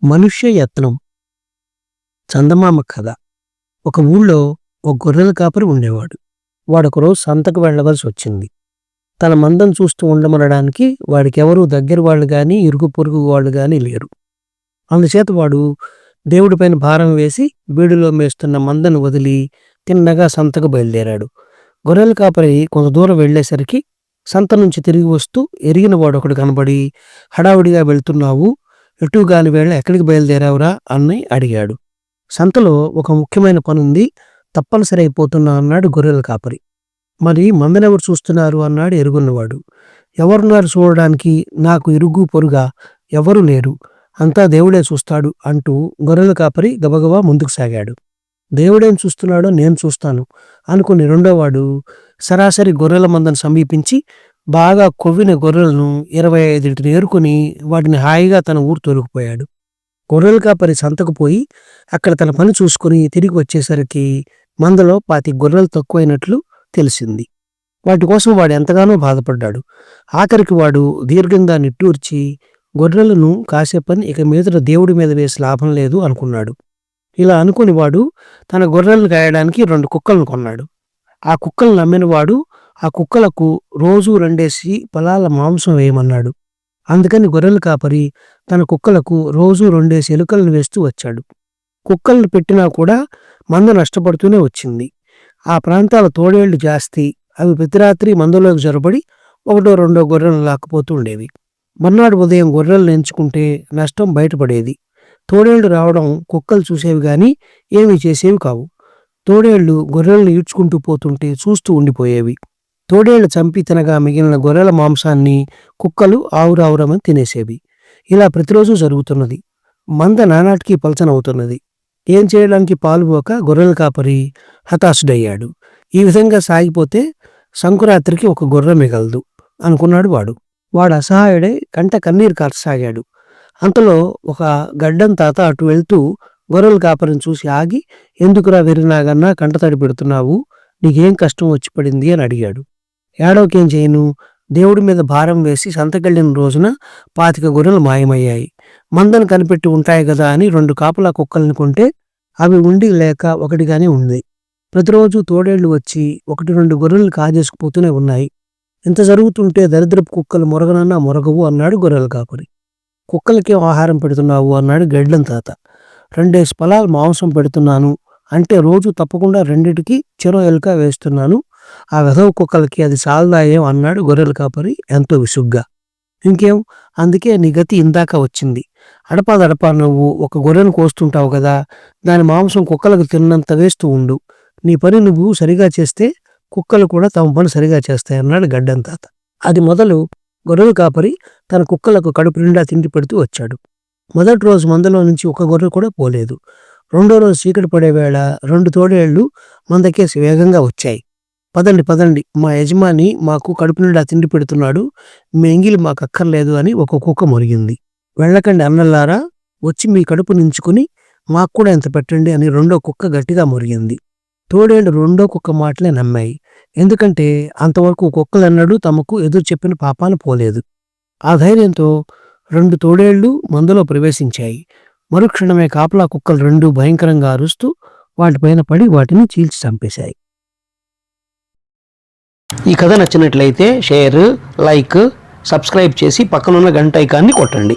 మనుష్య యత్నం చందమామ కథ. ఒక ఊళ్ళో ఒక గొర్రెల కాపరి ఉండేవాడు. వాడొకరోజు సంతకు వెళ్ళవలసి వచ్చింది. తన మందం చూస్తూ ఉండమనడానికి వాడికెవరూ దగ్గర వాళ్ళు గాని ఇరుగు పొరుగు వాళ్ళు గాని లేరు. అందుచేత వాడు దేవుడిపైన భారం వేసి బీడులో మేస్తున్న మందను వదిలి తిన్నగా సంతకు బయలుదేరాడు. గొర్రెల కాపరి కొంత దూరం వెళ్ళేసరికి సంత నుంచి తిరిగి వస్తూ ఎరిగిన వాడొకడు కనబడి, హడావుడిగా వెళ్తున్నావు, ఎటుగాని వేళ ఎక్కడికి బయలుదేరావురా అని అడిగాడు. సంతలో ఒక ముఖ్యమైన పనుంది, తప్పనిసరి అయిపోతున్నా అన్నాడు గొర్రెల కాపరి. మరి మందనెవరు చూస్తున్నారు అన్నాడు ఎరుగున్నవాడు. ఎవరున్నారు చూడడానికి? నాకు ఇరుగు పొరుగా ఎవరు లేరు, అంతా దేవుడే చూస్తాడు అంటూ గొర్రెల కాపరి గబగబా ముందుకు సాగాడు. దేవుడేం చూస్తున్నాడో నేను చూస్తాను అనుకుని రెండోవాడు సరాసరి గొర్రెల మందను సమీపించి బాగా కొవ్విన గొర్రెలను 25 ఏరుకొని వాటిని హాయిగా తన ఊరు తొలగిపోయాడు. గొర్రెల కాపరి సంతకు పోయి అక్కడ తన పని చూసుకుని తిరిగి వచ్చేసరికి మందలో 25 గొర్రెలు తక్కువైనట్లు తెలిసింది. వాటి కోసం వాడు ఎంతగానో బాధపడ్డాడు. ఆఖరికి వాడు దీర్ఘంగా నిట్టూర్చి గొర్రెలను కాసేపని ఇక మీదట దేవుడి మీద వేసి లాభం లేదు అనుకున్నాడు. ఇలా అనుకుని వాడు తన గొర్రెలను కాయడానికి 2 కుక్కలను కొన్నాడు. ఆ కుక్కలను నమ్మిన వాడు ఆ కుక్కలకు రోజూ 2 పొలాల మాంసం వేయమన్నాడు. అందుకని గొర్రెల కాపరి తన కుక్కలకు రోజూ 2 ఎలుకలను వేస్తూ వచ్చాడు. కుక్కలను పెట్టినా కూడా మంద నష్టపడుతూనే వచ్చింది. ఆ ప్రాంతాల తోడేళ్లు జాస్తి. అవి ప్రతిరాత్రి మందలోకి జొరబడి 1-2 గొర్రెలను లాక్కుపోతూ ఉండేవి. మర్నాడు ఉదయం గొర్రెలను ఎంచుకుంటే నష్టం బయటపడేది. తోడేళ్లు రావడం కుక్కలు చూసేవి గాని ఏమీ చేసేవి కావు. తోడేళ్లు గొర్రెలను ఈడ్చుకుంటూ పోతుంటే చూస్తూ ఉండిపోయేవి. తోడేళ్లు చంపి తినగా మిగిలిన గొర్రెల మాంసాన్ని కుక్కలు ఆవురావురమని తినేసేవి. ఇలా ప్రతిరోజు జరుగుతున్నది. మంద నానాటికి పలచనవుతున్నది. ఏం చేయడానికి పాలుపోక గొర్రెల కాపరి హతాశుడయ్యాడు. ఈ విధంగా సాగిపోతే సంకురాత్రికి ఒక గొర్రె మిగలదు అనుకున్నాడు వాడు. వాడు అసహాయుడై కంట కన్నీరు కార్చసాగాడు. అంతలో ఒక గడ్డం తాత అటు వెళ్తూ గొర్రెల కాపరిని చూసి ఆగి, ఎందుకురా వెర్రినాగన్నా కంటతడి పెడుతున్నావు, నీకేం కష్టం వచ్చి పడింది అని అడిగాడు. ఏడవకేం చేయను, దేవుడి మీద భారం వేసి సంతకెళ్ళిన రోజున 25 గొర్రెలు మాయమయ్యాయి. మందను కనిపెట్టి ఉంటాయి కదా అని 2 కాపలా కుక్కల్ని కొంటే అవి ఉండి లేక ఒకటిగానే ఉంది. ప్రతిరోజు తోడేళ్లు వచ్చి 1-2 గొర్రెలు కాజేసుకుపోతూనే ఉన్నాయి. ఇంత జరుగుతుంటే దరిద్రపు కుక్కలు మొరగనన్నా మొరగవు అన్నాడు గొర్రెల కాపరి. కుక్కలకేం ఆహారం పెడుతున్నావు అన్నాడు గెడ్లం తాత. 2 పొలాల మాంసం పెడుతున్నాను అంటే రోజు తప్పకుండా 2టికి చెరో ఎలుక వేస్తున్నాను. ఆ వెధవ కుక్కలకి అది సాల్దాయేం అన్నాడు గొర్రెల కాపరి ఎంతో విసుగ్గా. ఇంకేం, అందుకే నీ గతి ఇందాక వచ్చింది. అడపాదడపా నువ్వు ఒక గొర్రెను కోస్తుంటావు కదా, దాని మాంసం కుక్కలకు తిన్నంత వేస్తూ ఉండు. నీ పని నువ్వు సరిగా చేస్తే కుక్కలు కూడా తమ పని సరిగా చేస్తాయన్నాడు గడ్డం తాత. అది మొదలు గొర్రెల కాపరి తన కుక్కలకు కడుపు నిండా తిండి పెడుతూ వచ్చాడు. మొదటి రోజు మందలో నుంచి ఒక గొర్రె కూడా పోలేదు. రెండో రోజు చీకటి పడే వేళ 2 తోడేళ్లు మందకేసి వేగంగా వచ్చాయి. పదండి, మా యజమాని మాకు కడుపు నిండా తిండి పెడుతున్నాడు, మీ ఎంగిలి మాకు అక్కర్లేదు అని ఒక కుక్క మొరిగింది. వెళ్ళకండి అన్నల్లారా, వచ్చి మీ కడుపు నించుకుని మాకు కూడా ఎంత పెట్టండి అని రెండో కుక్క గట్టిగా మొరిగింది. తోడేళ్లు రెండో కుక్క మాటలే నమ్మాయి. ఎందుకంటే అంతవరకు కుక్కలన్నాడు తమకు ఎదురు చెప్పిన పాపాన పోలేదు. ఆ ధైర్యంతో 2 తోడేళ్లు మందులో ప్రవేశించాయి. మరుక్షణమే కాపలా కుక్కలు 2 భయంకరంగా అరుస్తూ వాటిపైన పడి వాటిని చీల్చి చంపేశాయి. ఈ కథ నచ్చినట్లయితే షేర్, లైక్, సబ్స్క్రైబ్ చేసి పక్కనున్న గంట ఐకాన్ని కొట్టండి.